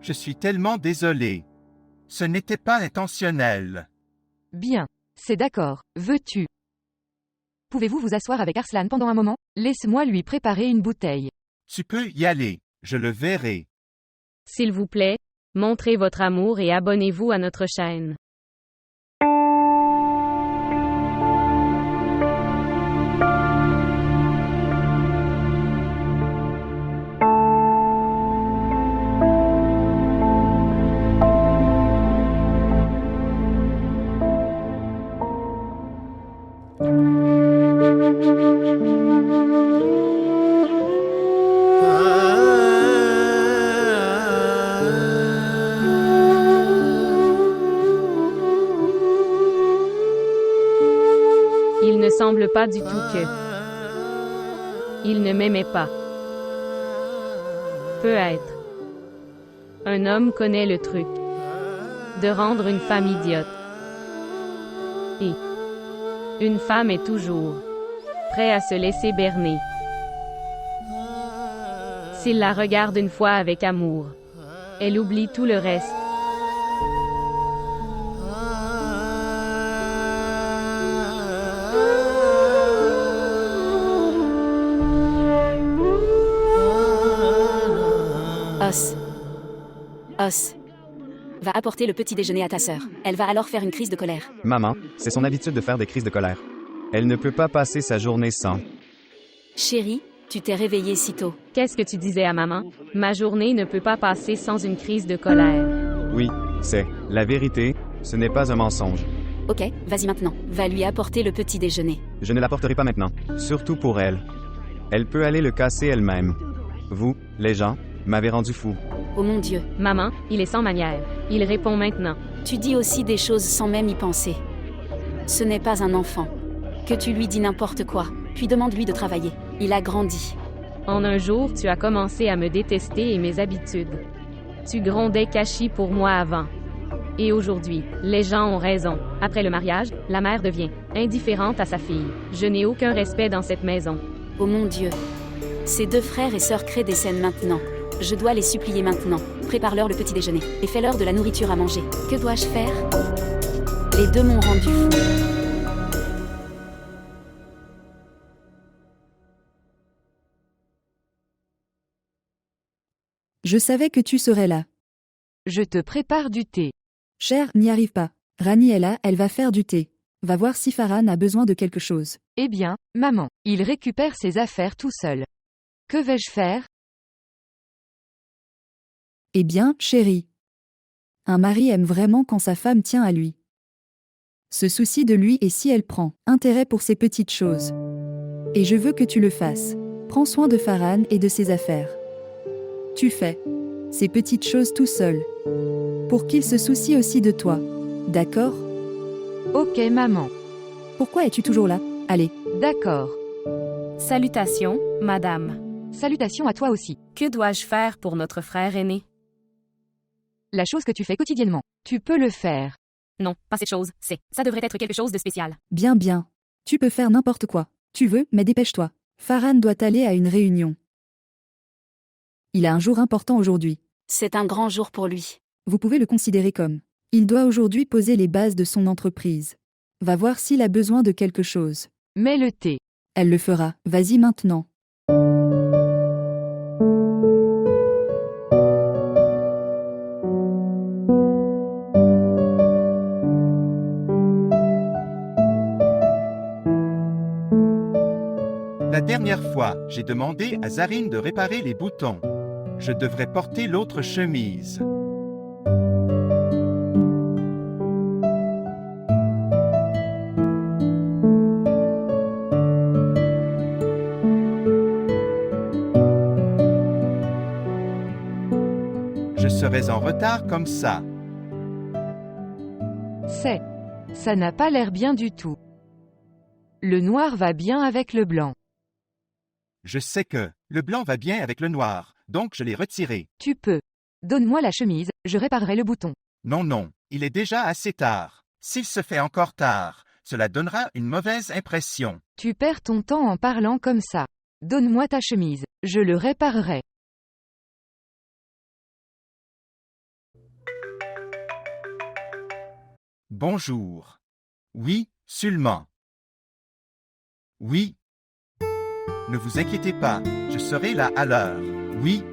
Je suis tellement désolé. Ce n'était pas intentionnel. Bien. C'est d'accord. Veux-tu? Pouvez-vous vous asseoir avec Arslan pendant un moment? Laisse-moi lui préparer une bouteille. Tu peux y aller, je le verrai. S'il vous plaît, montrez votre amour et abonnez-vous à notre chaîne. Il ne semble pas du tout que... Il ne m'aimait pas. Peut-être. Un homme connaît le truc. De rendre une femme idiote. Et... Une femme est toujours... prête à se laisser berner. S'il la regarde une fois avec amour, elle oublie tout le reste. Os. Va apporter le petit déjeuner à ta sœur. Elle va alors faire une crise de colère. Maman, c'est son habitude de faire des crises de colère. Elle ne peut pas passer sa journée sans. Chérie, tu t'es réveillée si tôt. Qu'est-ce que tu disais à maman? Ma journée ne peut pas passer sans une crise de colère. Oui, c'est la vérité, ce n'est pas un mensonge. Ok, vas-y maintenant. Va lui apporter le petit déjeuner. Je ne l'apporterai pas maintenant, surtout pour elle. Elle peut aller le casser elle-même. Vous, les gens, m'avez rendu fou. Oh mon Dieu. Maman, il est sans manière. Il répond maintenant. Tu dis aussi des choses sans même y penser. Ce n'est pas un enfant. Que tu lui dis n'importe quoi, puis demande-lui de travailler. Il a grandi. En un jour, tu as commencé à me détester et mes habitudes. Tu grondais Kashi pour moi avant. Et aujourd'hui, les gens ont raison. Après le mariage, la mère devient indifférente à sa fille. Je n'ai aucun respect dans cette maison. Oh mon Dieu. Ces deux frères et sœurs créent des scènes maintenant. Je dois les supplier maintenant. Prépare-leur le petit déjeuner et fais-leur de la nourriture à manger. Que dois-je faire? Les deux m'ont rendu fou. Je savais que tu serais là. Je te prépare du thé. Cher, n'y arrive pas. Rani est là, elle va faire du thé. Va voir si Farhan a besoin de quelque chose. Eh bien, maman, il récupère ses affaires tout seul. Que vais-je faire? Eh bien, chérie. Un mari aime vraiment quand sa femme tient à lui. Se soucie de lui et si elle prend intérêt pour ces petites choses. Et je veux que tu le fasses. Prends soin de Farhan et de ses affaires. Tu fais ces petites choses tout seul. Pour qu'il se soucie aussi de toi. D'accord? Ok maman. Pourquoi es-tu toujours là? Allez. D'accord. Salutations, madame. Salutations à toi aussi. Que dois-je faire pour notre frère aîné? La chose que tu fais quotidiennement. Tu peux le faire. Non, pas cette chose, ça devrait être quelque chose de spécial. Bien, bien. Tu peux faire n'importe quoi. Tu veux, mais dépêche-toi. Farhan doit aller à une réunion. Il a un jour important aujourd'hui. C'est un grand jour pour lui. Vous pouvez le considérer comme. Il doit aujourd'hui poser les bases de son entreprise. Va voir s'il a besoin de quelque chose. Mets le thé. Elle le fera. Vas-y maintenant. La dernière fois, j'ai demandé à Zarine de réparer les boutons. Je devrais porter l'autre chemise. Je serais en retard comme ça. Ça n'a pas l'air bien du tout. Le noir va bien avec le blanc. Je sais que le blanc va bien avec le noir, donc je l'ai retiré. Tu peux. Donne-moi la chemise, je réparerai le bouton. Non, non, il est déjà assez tard. S'il se fait encore tard, cela donnera une mauvaise impression. Tu perds ton temps en parlant comme ça. Donne-moi ta chemise, je le réparerai. Bonjour. Oui, seulement. Oui. Ne vous inquiétez pas, je serai là à l'heure. Oui.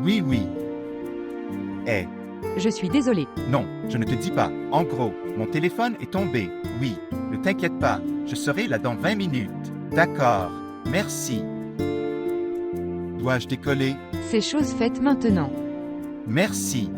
Oui, oui. Eh, Je suis désolé. non, je ne te dis pas. En gros, mon téléphone est tombé. Oui, ne t'inquiète pas, je serai là dans 20 minutes. D'accord, merci. Dois-je décoller? C'est chose faite maintenant. Merci.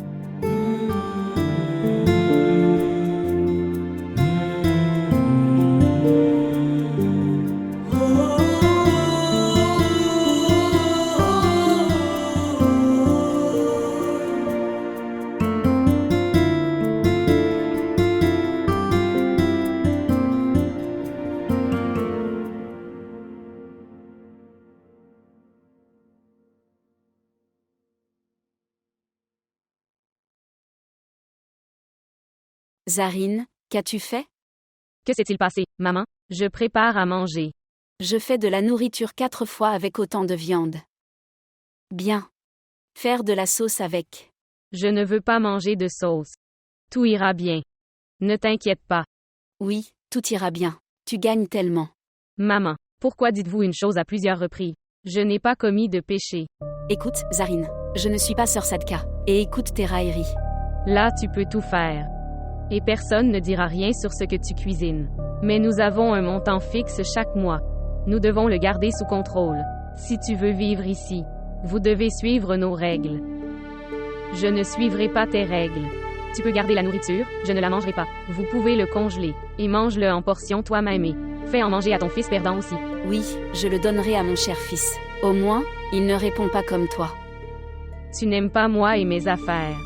Zarine, qu'as-tu fait? Que s'est-il passé, maman? Je prépare à manger. Je fais de la nourriture 4 fois avec autant de viande. Bien. Faire de la sauce avec. Je ne veux pas manger de sauce. Tout ira bien. Ne t'inquiète pas. Oui, tout ira bien. Tu gagnes tellement. Maman, pourquoi dites-vous une chose à plusieurs reprises? Je n'ai pas commis de péché. Écoute, Zarine, je ne suis pas sœur Sadka, et écoute tes railleries. Là, tu peux tout faire. Et personne ne dira rien sur ce que tu cuisines. Mais nous avons un montant fixe chaque mois. Nous devons le garder sous contrôle. Si tu veux vivre ici, vous devez suivre nos règles. Je ne suivrai pas tes règles. Tu peux garder la nourriture, je ne la mangerai pas. Vous pouvez le congeler, et mange-le en portions toi-même et fais en manger à ton fils perdant aussi. Oui, je le donnerai à mon cher fils. Au moins, il ne répond pas comme toi. Tu n'aimes pas moi et mes affaires.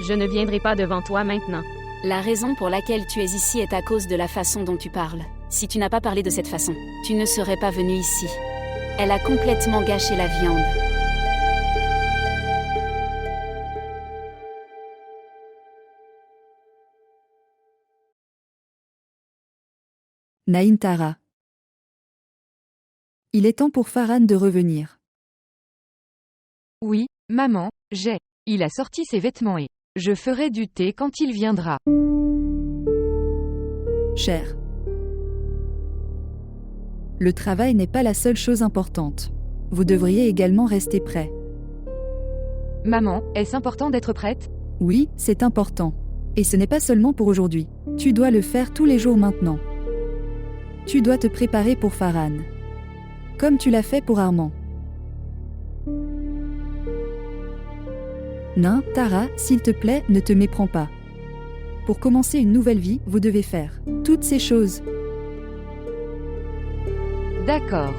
Je ne viendrai pas devant toi maintenant. La raison pour laquelle tu es ici est à cause de la façon dont tu parles. Si tu n'as pas parlé de cette façon, tu ne serais pas venu ici. Elle a complètement gâché la viande. Naïntara. Il est temps pour Farhan de revenir. Oui, maman, j'ai. Il a sorti ses vêtements et je ferai du thé quand il viendra. Cher. Le travail n'est pas la seule chose importante. Vous devriez également rester prêt. Maman, est-ce important d'être prête? Oui, c'est important. Et ce n'est pas seulement pour aujourd'hui. Tu dois le faire tous les jours maintenant. Tu dois te préparer pour Farhan. Comme tu l'as fait pour Armand. Nain, Tara, s'il te plaît, ne te méprends pas. Pour commencer une nouvelle vie, vous devez faire toutes ces choses. D'accord.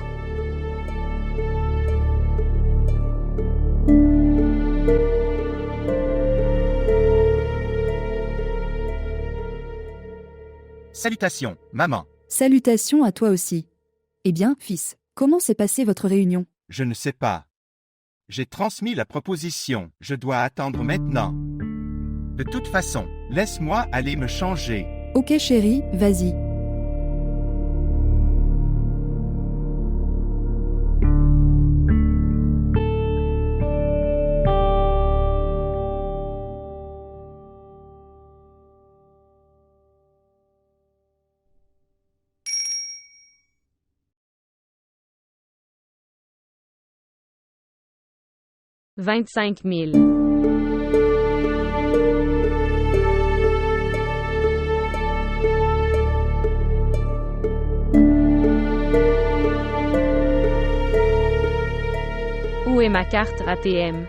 Salutations, maman. Salutations à toi aussi. Eh bien, fils, comment s'est passée votre réunion? Je ne sais pas. J'ai transmis la proposition, je dois attendre maintenant. De toute façon, laisse-moi aller me changer. Ok chérie, vas-y. « 25 000. Où est ma carte ATM?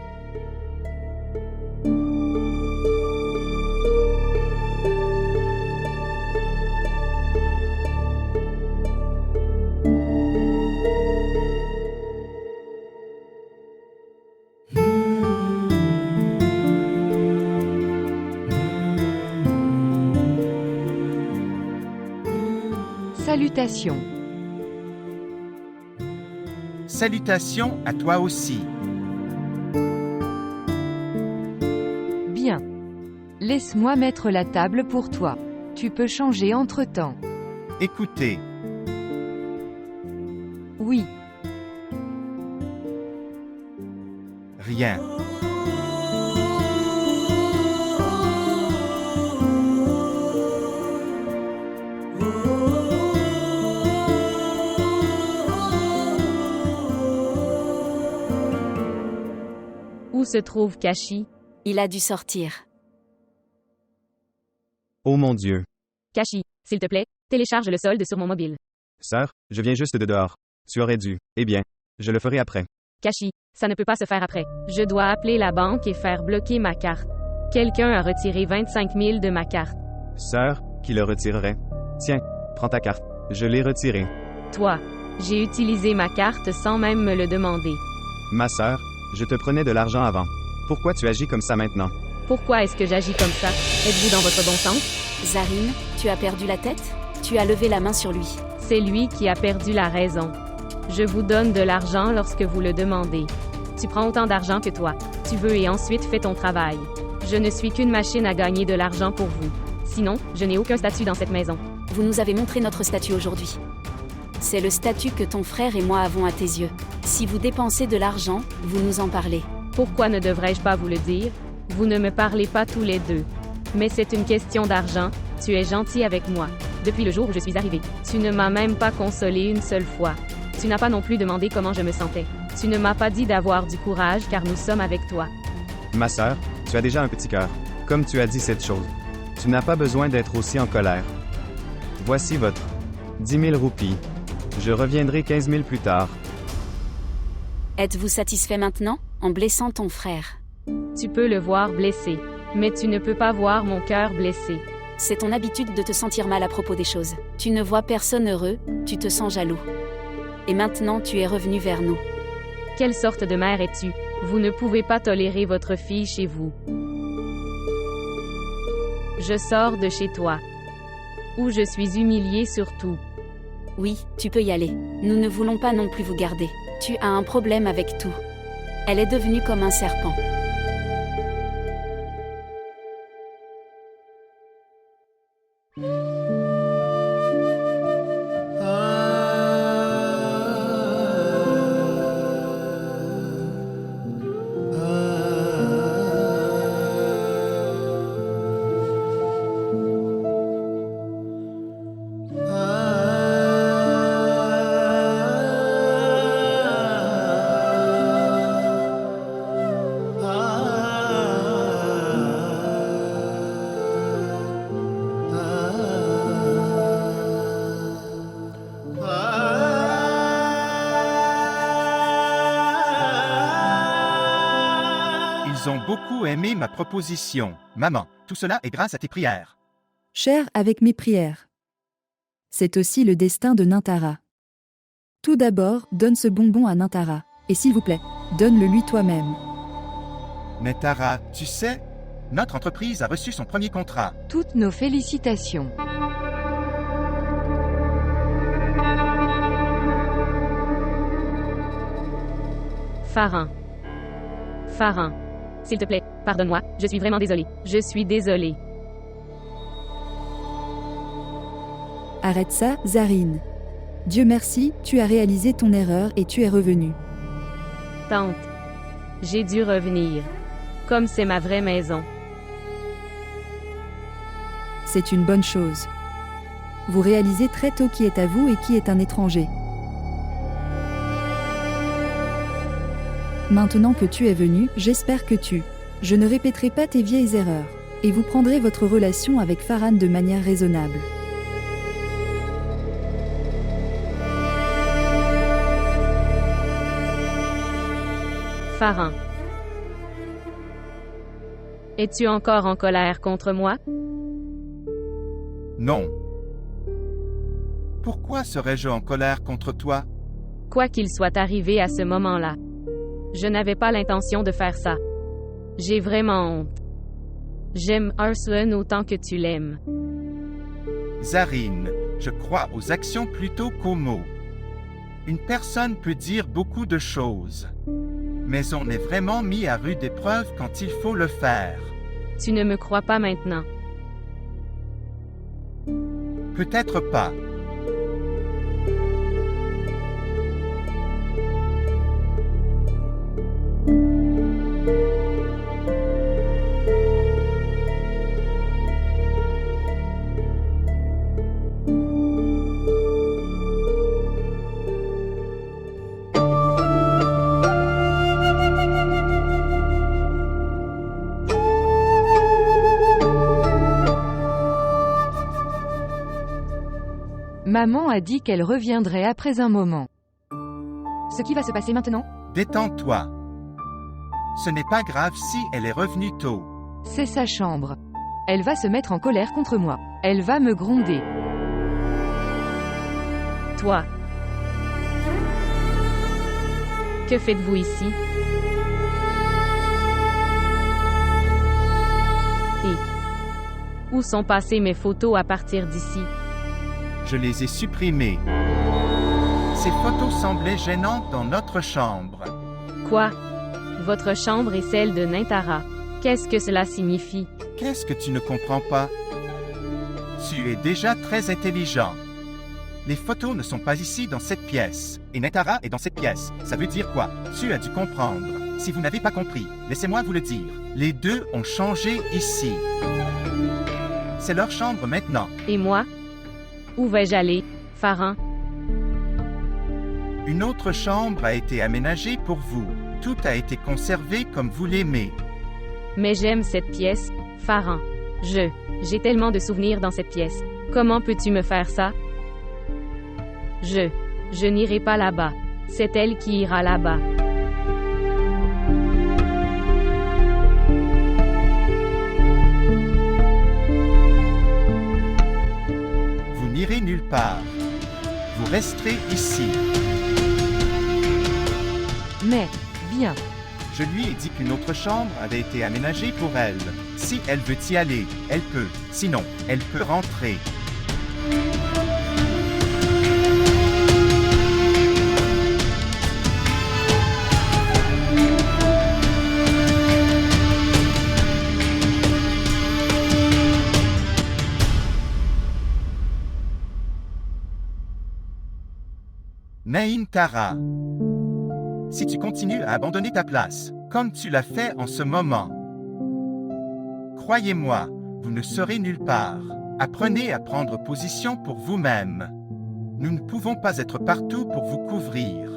Salutations. Salutations à toi aussi. Bien. Laisse-moi mettre la table pour toi. Tu peux changer entre-temps. Écoutez, Oui. rien. se trouve Kashi? Il a dû sortir. Oh mon Dieu. Kashi, s'il te plaît, télécharge le solde sur mon mobile. Sœur, je viens juste de dehors. Tu aurais dû. Eh bien, je le ferai après. Kashi, ça ne peut pas se faire après. Je dois appeler la banque et faire bloquer ma carte. Quelqu'un a retiré 25 000 de ma carte. Sœur, qui le retirerait? Tiens, prends ta carte. Je l'ai retirée. Toi, j'ai utilisé ma carte sans même me le demander. Ma sœur, je te prenais de l'argent avant. Pourquoi tu agis comme ça maintenant? Pourquoi est-ce que j'agis comme ça? Êtes-vous dans votre bon sens? Zarine, tu as perdu la tête? Tu as levé la main sur lui. C'est lui qui a perdu la raison. Je vous donne de l'argent lorsque vous le demandez. Tu prends autant d'argent que toi. Tu veux et ensuite fais ton travail. Je ne suis qu'une machine à gagner de l'argent pour vous. Sinon, je n'ai aucun statut dans cette maison. Vous nous avez montré notre statut aujourd'hui. C'est le statut que ton frère et moi avons à tes yeux. Si vous dépensez de l'argent, vous nous en parlez. Pourquoi ne devrais-je pas vous le dire? Vous ne me parlez pas tous les deux. Mais c'est une question d'argent. Tu es gentil avec moi. Depuis le jour où je suis arrivée, tu ne m'as même pas consolé une seule fois. Tu n'as pas non plus demandé comment je me sentais. Tu ne m'as pas dit d'avoir du courage car nous sommes avec toi. Ma sœur, tu as déjà un petit cœur. Comme tu as dit cette chose. Tu n'as pas besoin d'être aussi en colère. Voici votre 10 000 roupies. Je reviendrai 15 000 plus tard. Êtes-vous satisfait maintenant, en blessant ton frère? Tu peux le voir blessé. Mais tu ne peux pas voir mon cœur blessé. C'est ton habitude de te sentir mal à propos des choses. Tu ne vois personne heureux, tu te sens jaloux. Et maintenant tu es revenu vers nous. Quelle sorte de mère es-tu? Vous ne pouvez pas tolérer votre fille chez vous. Je sors de chez toi. Où je suis humiliée surtout. Oui, tu peux y aller. Nous ne voulons pas non plus vous garder. Tu as un problème avec tout. Elle est devenue comme un serpent. Ils ont beaucoup aimé ma proposition. Maman, tout cela est grâce à tes prières. Cher avec mes prières. C'est aussi le destin de Nintara. Tout d'abord, donne ce bonbon à Nintara. Et s'il vous plaît, donne-le lui toi-même. Mais Tara, tu sais, notre entreprise a reçu son premier contrat. Toutes nos félicitations. Farin. Farin. S'il te plaît, pardonne-moi, je suis vraiment désolée. Je suis désolée. Arrête ça, Zarine. Dieu merci, tu as réalisé ton erreur et tu es revenu. Tante. J'ai dû revenir. Comme c'est ma vraie maison. C'est une bonne chose. Vous réalisez très tôt qui est à vous et qui est un étranger. Maintenant que tu es venu, j'espère que je ne répéterai pas tes vieilles erreurs, et vous prendrez votre relation avec Farhan de manière raisonnable. Farin. Es-tu encore en colère contre moi? Non. Pourquoi serais-je en colère contre toi? Quoi qu'il soit arrivé à ce moment-là. Je n'avais pas l'intention de faire ça. J'ai vraiment honte. J'aime Arslan autant que tu l'aimes. Zarine, je crois aux actions plutôt qu'aux mots. Une personne peut dire beaucoup de choses. Mais on est vraiment mis à rude épreuve quand il faut le faire. Tu ne me crois pas maintenant. Peut-être pas. Maman a dit qu'elle reviendrait après un moment. Ce qui va se passer maintenant? Détends-toi. Ce n'est pas grave si elle est revenue tôt. C'est sa chambre. Elle va se mettre en colère contre moi. Elle va me gronder. Toi. Que faites-vous ici? Et où sont passées mes photos à partir d'ici? Je les ai supprimées. Ces photos semblaient gênantes dans notre chambre. Quoi? Votre chambre est celle de Nintara. Qu'est-ce que cela signifie? Qu'est-ce que tu ne comprends pas? Tu es déjà très intelligent. Les photos ne sont pas ici dans cette pièce. Et Nintara est dans cette pièce. Ça veut dire quoi? Tu as dû comprendre. Si vous n'avez pas compris, laissez-moi vous le dire. Les deux ont changé ici. C'est leur chambre maintenant. Et moi? Où vais-je aller, Pharan? Une autre chambre a été aménagée pour vous. Tout a été conservé comme vous l'aimez. Mais j'aime cette pièce, Pharan. J'ai tellement de souvenirs dans cette pièce. Comment peux-tu me faire ça? Je n'irai pas là-bas. C'est elle qui ira là-bas. Vous n'irez nulle part. Vous resterez ici. Mais, bien. Je lui ai dit qu'une autre chambre avait été aménagée pour elle. Si elle veut y aller, elle peut. Sinon, elle peut rentrer. Nintara. Si tu continues à abandonner ta place, comme tu l'as fait en ce moment, croyez-moi, vous ne serez nulle part. Apprenez à prendre position pour vous-même. Nous ne pouvons pas être partout pour vous couvrir.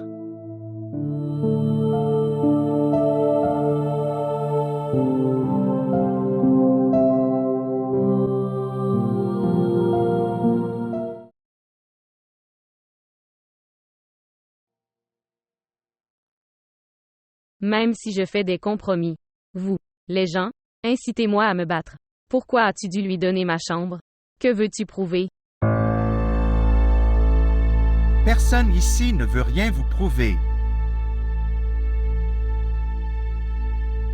Même si je fais des compromis. Vous, les gens, incitez-moi à me battre. Pourquoi as-tu dû lui donner ma chambre? Que veux-tu prouver? Personne ici ne veut rien vous prouver.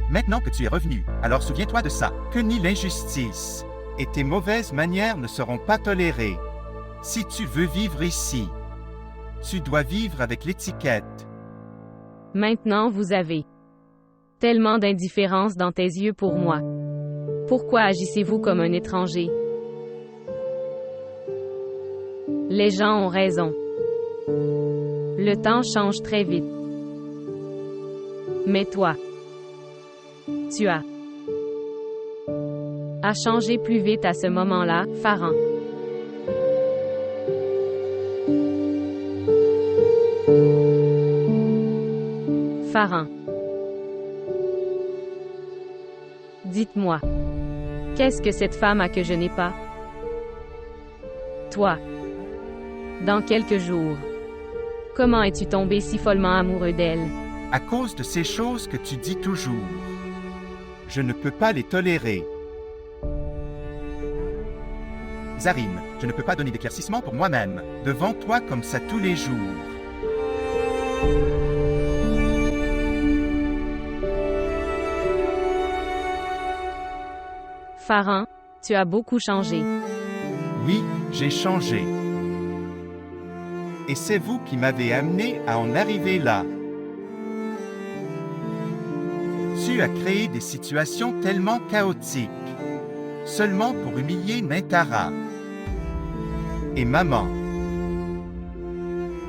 Maintenant que tu es revenu, alors souviens-toi de ça, que ni l'injustice et tes mauvaises manières ne seront pas tolérées. Si tu veux vivre ici, tu dois vivre avec l'étiquette. Maintenant vous avez tellement d'indifférence dans tes yeux pour moi. Pourquoi agissez-vous comme un étranger? Les gens ont raison. Le temps change très vite. Mais toi, tu as changé plus vite à ce moment-là, Pharan. Pharan. Dites-moi, qu'est-ce que cette femme a que je n'ai pas? Toi. Dans quelques jours. Comment es-tu tombé si follement amoureux d'elle? À cause de ces choses que tu dis toujours. Je ne peux pas les tolérer. Zarim, je ne peux pas donner d'éclaircissement pour moi-même, devant toi comme ça tous les jours. Pharan, tu as beaucoup changé. Oui, j'ai changé. Et c'est vous qui m'avez amené à en arriver là. Tu as créé des situations tellement chaotiques, seulement pour humilier Nintara et maman.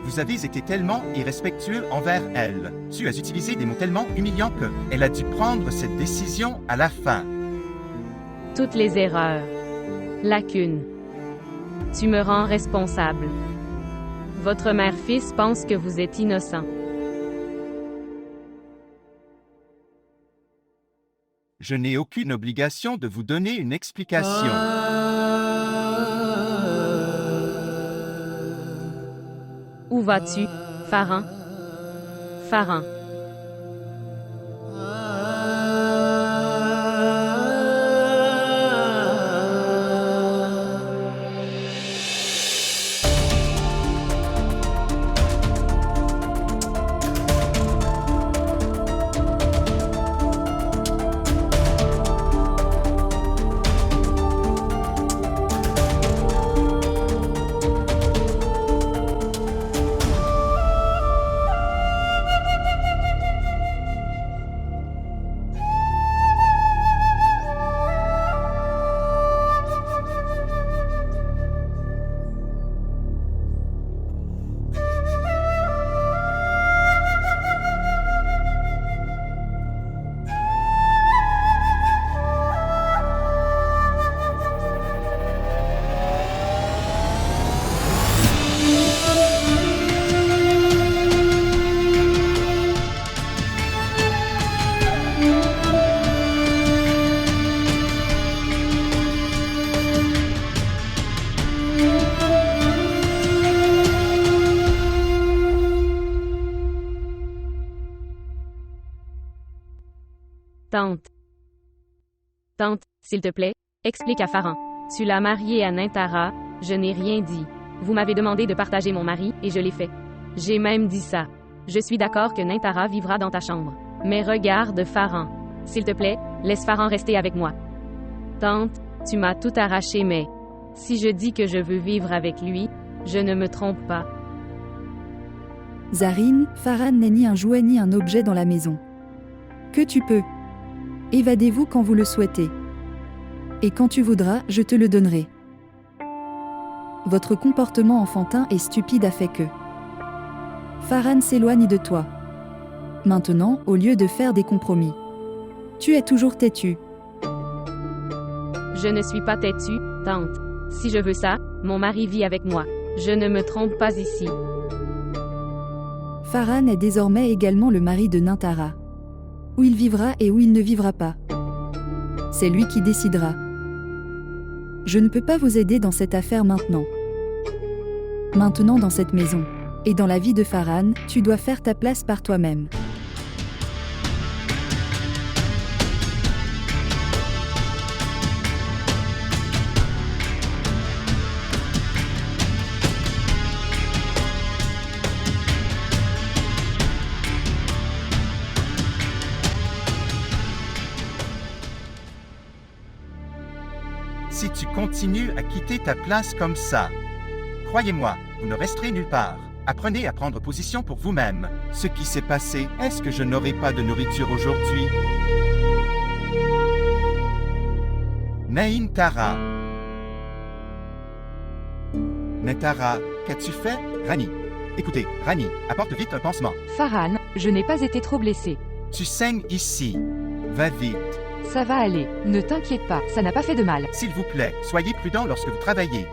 Vous avez été tellement irrespectueux envers elle. Tu as utilisé des mots tellement humiliants que elle a dû prendre cette décision à la fin. Toutes les erreurs, lacunes. Tu me rends responsable. Votre mère-fils pense que vous êtes innocent. Je n'ai aucune obligation de vous donner une explication. Où vas-tu, Pharan? Pharan. Tante. Tante, s'il te plaît, explique à Pharan. Tu l'as marié à Nintara, je n'ai rien dit. Vous m'avez demandé de partager mon mari, et je l'ai fait. J'ai même dit ça. Je suis d'accord que Nintara vivra dans ta chambre. Mais regarde Pharan. S'il te plaît, laisse Pharan rester avec moi. Tante, tu m'as tout arraché mais... Si je dis que je veux vivre avec lui, je ne me trompe pas. Zarine, Pharan n'est ni un jouet ni un objet dans la maison. Que tu peux. Évadez-vous quand vous le souhaitez. Et quand tu voudras, je te le donnerai. Votre comportement enfantin et stupide a fait que Pharan s'éloigne de toi. Maintenant, au lieu de faire des compromis, tu es toujours têtu. Je ne suis pas têtue, tante. Si je veux ça, mon mari vit avec moi. Je ne me trompe pas ici. Pharan est désormais également le mari de Nintara. Où il vivra et où il ne vivra pas. C'est lui qui décidera. Je ne peux pas vous aider dans cette affaire maintenant. Maintenant dans cette maison. Et dans la vie de Pharan, tu dois faire ta place par toi-même. Si tu continues à quitter ta place comme ça, croyez-moi, vous ne resterez nulle part. Apprenez à prendre position pour vous-même. Ce qui s'est passé, est-ce que je n'aurai pas de nourriture aujourd'hui? Nintara. Nintara, qu'as-tu fait? Rani. Écoutez, Rani, apporte vite un pansement. Pharan, je n'ai pas été trop blessée. Tu saignes ici. Va vite. Ça va aller, ne t'inquiète pas, ça n'a pas fait de mal. S'il vous plaît, soyez prudent lorsque vous travaillez.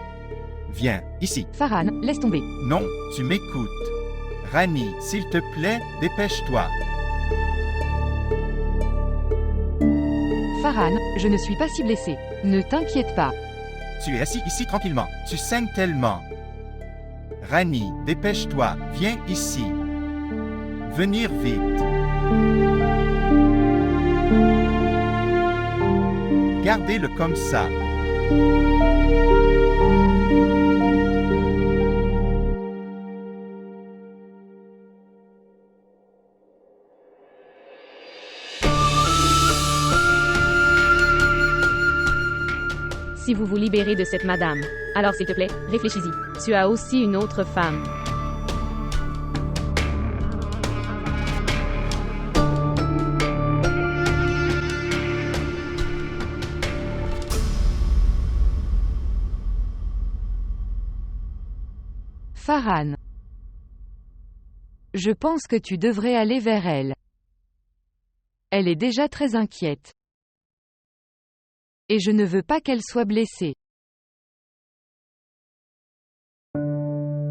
Viens, ici. Pharan, laisse tomber. Non, tu m'écoutes. Rani, s'il te plaît, dépêche-toi. Pharan, je ne suis pas si blessée. Ne t'inquiète pas. Tu es assis ici tranquillement. Tu saignes tellement. Rani, dépêche-toi. Viens ici. Venir vite. Gardez-le comme ça. Si vous vous libérez de cette madame, alors s'il te plaît, réfléchis-y. Tu as aussi une autre femme. Pharan. Je pense que tu devrais aller vers elle. Elle est déjà très inquiète. Et je ne veux pas qu'elle soit blessée.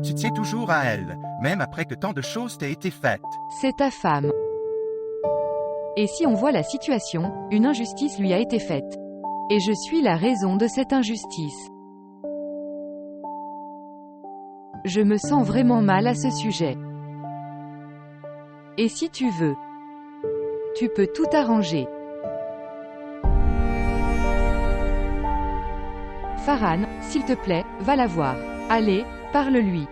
Tu tiens toujours à elle, même après que tant de choses t'aient été faites. C'est ta femme. Et si on voit la situation, une injustice lui a été faite. Et je suis la raison de cette injustice. Je me sens vraiment mal à ce sujet. Et si tu veux, tu peux tout arranger. Farhan, s'il te plaît, va la voir. Allez, parle-lui.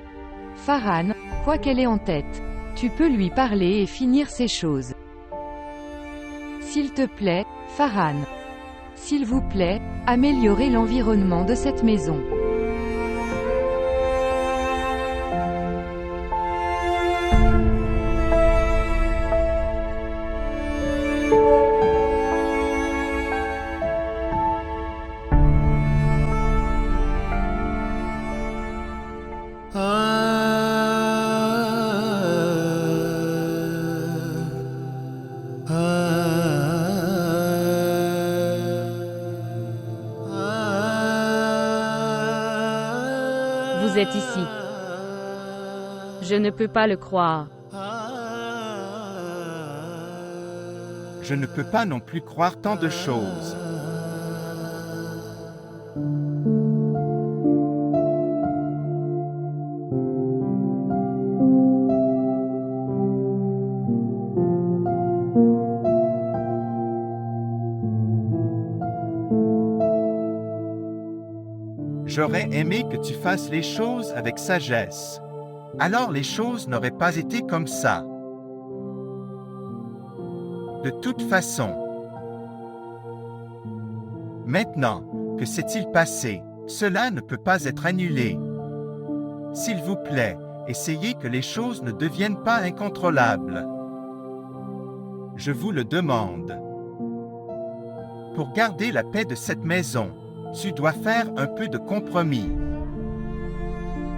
Farhan, quoi qu'elle ait en tête. Tu peux lui parler et finir ces choses. S'il te plaît, Farhan. S'il vous plaît, améliorez l'environnement de cette maison. Vous êtes ici. Je ne peux pas le croire. Je ne peux pas non plus croire tant de choses. J'aurais aimé que tu fasses les choses avec sagesse. Alors les choses n'auraient pas été comme ça. De toute façon. Maintenant, que s'est-il passé? Cela ne peut pas être annulé. S'il vous plaît, essayez que les choses ne deviennent pas incontrôlables. Je vous le demande. Pour garder la paix de cette maison, tu dois faire un peu de compromis.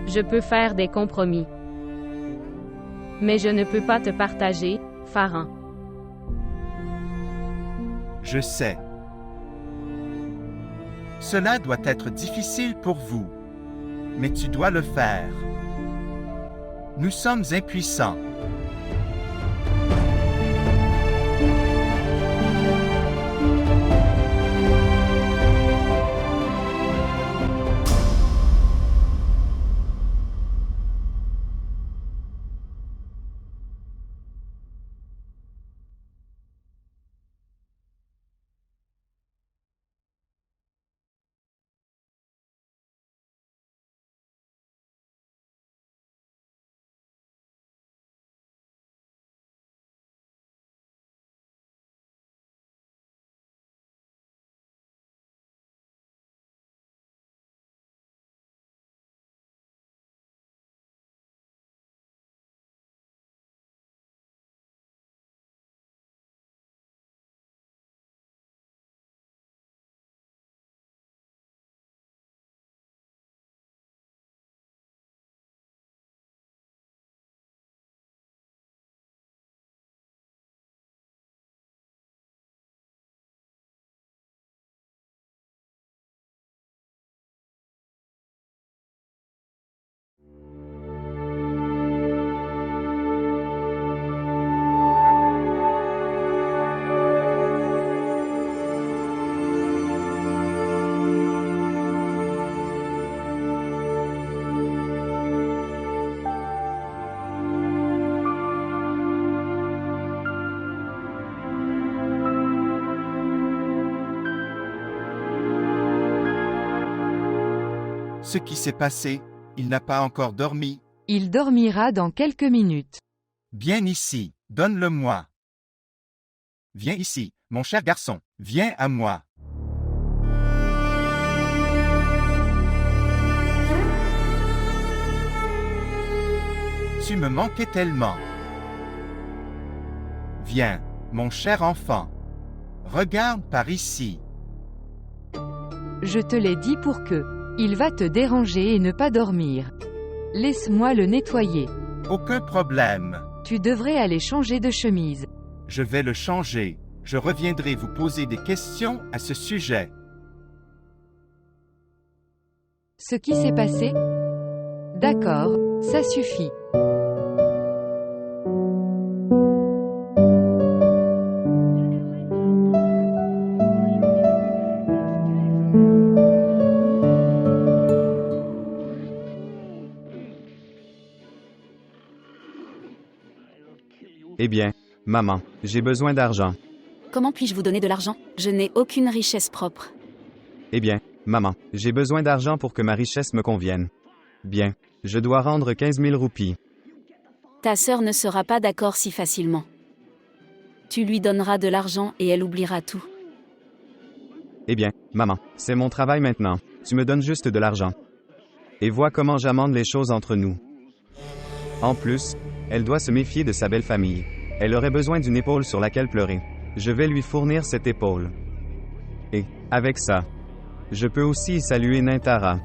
Je peux faire des compromis. Mais je ne peux pas te partager, Farhan. Je sais. Cela doit être difficile pour vous. Mais tu dois le faire. Nous sommes impuissants. Ce qui s'est passé, il n'a pas encore dormi. Il dormira dans quelques minutes. Viens ici, donne-le-moi. Viens ici, mon cher garçon, viens à moi. Tu me manquais tellement. Viens, mon cher enfant. Regarde par ici. Je te l'ai dit pour que. Il va te déranger et ne pas dormir. Laisse-moi le nettoyer. Aucun problème. Tu devrais aller changer de chemise. Je vais le changer. Je reviendrai vous poser des questions à ce sujet. Ce qui s'est passé? D'accord, ça suffit. bien, maman, j'ai besoin d'argent. Comment puis-je vous donner de l'argent? Je n'ai aucune richesse propre. Eh bien, maman, j'ai besoin d'argent pour que ma richesse me convienne. Bien, je dois rendre 15 000 roupies. Ta sœur ne sera pas d'accord si facilement. Tu lui donneras de l'argent et elle oubliera tout. Eh bien, maman, c'est mon travail maintenant. Tu me donnes juste de l'argent. Et vois comment j'amende les choses entre nous. En plus, elle doit se méfier de sa belle famille. Elle aurait besoin d'une épaule sur laquelle pleurer. Je vais lui fournir cette épaule. Et, avec ça, je peux aussi saluer Nintara.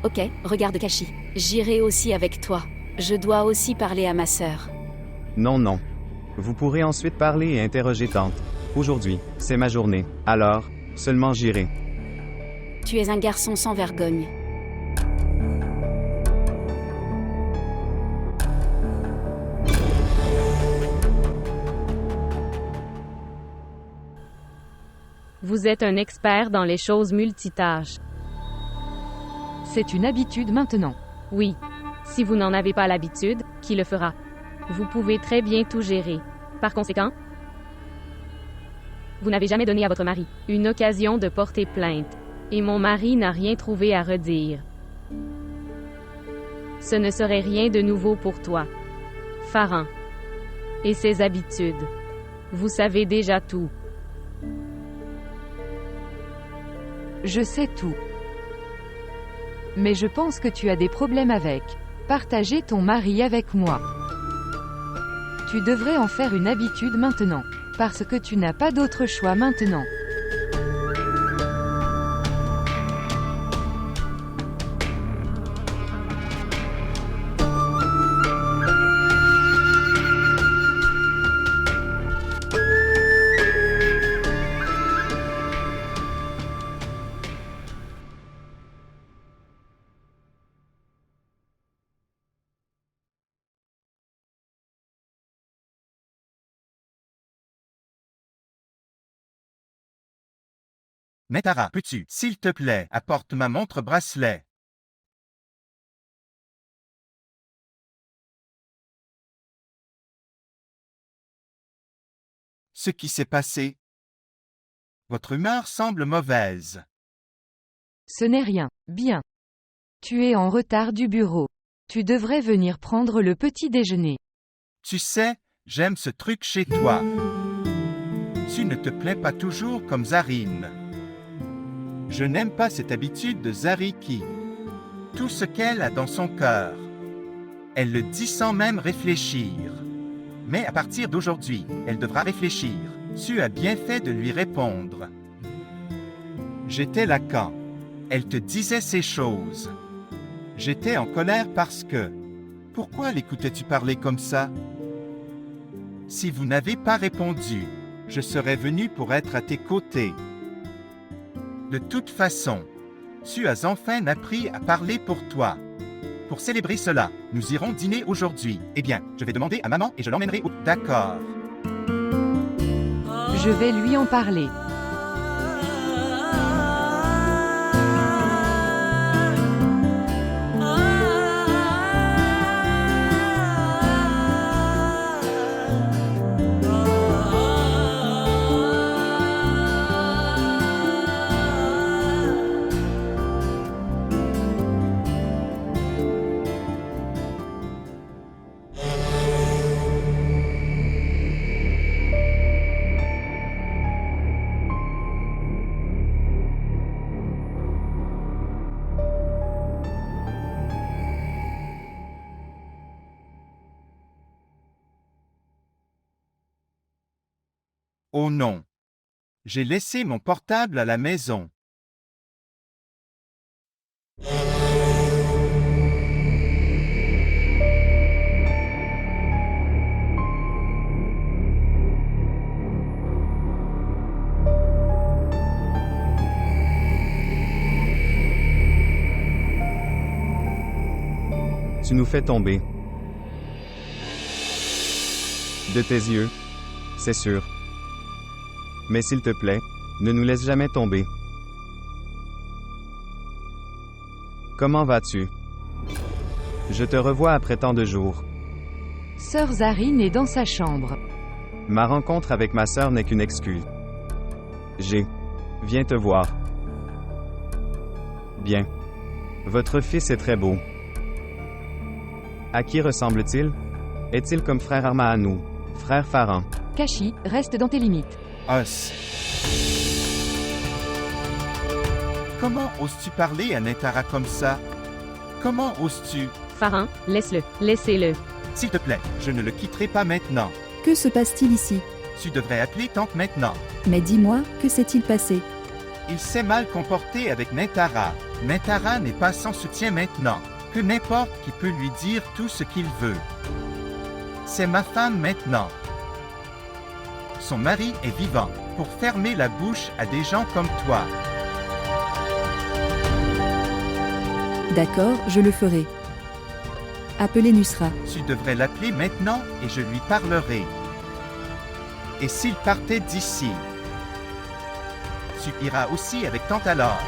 Ok, regarde Kashi. J'irai aussi avec toi. Je dois aussi parler à ma sœur. Non, non. Vous pourrez ensuite parler et interroger tante. Aujourd'hui, c'est ma journée. Alors, seulement j'irai. Tu es un garçon sans vergogne. Vous êtes un expert dans les choses multitâches. C'est une habitude maintenant. Oui. Si vous n'en avez pas l'habitude, qui le fera? Vous pouvez très bien tout gérer. Par conséquent, vous n'avez jamais donné à votre mari une occasion de porter plainte. Et mon mari n'a rien trouvé à redire. Ce ne serait rien de nouveau pour toi. Farhan. Et ses habitudes. Vous savez déjà tout. Je sais tout. Mais je pense que tu as des problèmes avec partager ton mari avec moi. Tu devrais en faire une habitude maintenant. Parce que tu n'as pas d'autre choix maintenant. Nintara, peux-tu, s'il te plaît, apporte ma montre bracelet? Ce qui s'est passé? Votre humeur semble mauvaise. Ce n'est rien. Bien. Tu es en retard du bureau. Tu devrais venir prendre le petit déjeuner. Tu sais, j'aime ce truc chez toi. Tu ne te plais pas toujours comme Zarine. Je n'aime pas cette habitude de Zariki. Tout ce qu'elle a dans son cœur. Elle le dit sans même réfléchir. Mais à partir d'aujourd'hui, elle devra réfléchir. Tu as bien fait de lui répondre. J'étais là quand elle te disait ces choses. J'étais en colère parce que... Pourquoi l'écoutais-tu parler comme ça? Si vous n'avez pas répondu, je serais venu pour être à tes côtés. De toute façon, tu as enfin appris à parler pour toi. Pour célébrer cela, nous irons dîner aujourd'hui. Eh bien, je vais demander à maman et je l'emmènerai au... D'accord. Je vais lui en parler. Oh non. J'ai laissé mon portable à la maison. Tu nous fais tomber. De tes yeux, c'est sûr. Mais s'il te plaît, ne nous laisse jamais tomber. Comment vas-tu? Je te revois après tant de jours. Sœur Zarine est dans sa chambre. Ma rencontre avec ma sœur n'est qu'une excuse. Viens te voir. Bien. Votre fils est très beau. À qui ressemble-t-il? Est-il comme frère Arma à nous, frère Pharan? Kashi, reste dans tes limites. Os. Comment oses-tu parler à Nentara comme ça? Comment oses-tu? Pharan, laisse-le, laissez-le. S'il te plaît, je ne le quitterai pas maintenant. Que se passe-t-il ici? Tu devrais appeler tante maintenant. Mais dis-moi, que s'est-il passé? Il s'est mal comporté avec Nentara. Nentara n'est pas sans soutien maintenant. Que n'importe qui peut lui dire tout ce qu'il veut. C'est ma femme maintenant. Son mari est vivant pour fermer la bouche à des gens comme toi. D'accord, je le ferai. Appelez Nusra. Tu devrais l'appeler maintenant et je lui parlerai. Et s'il partait d'ici, tu iras aussi avec tante alors.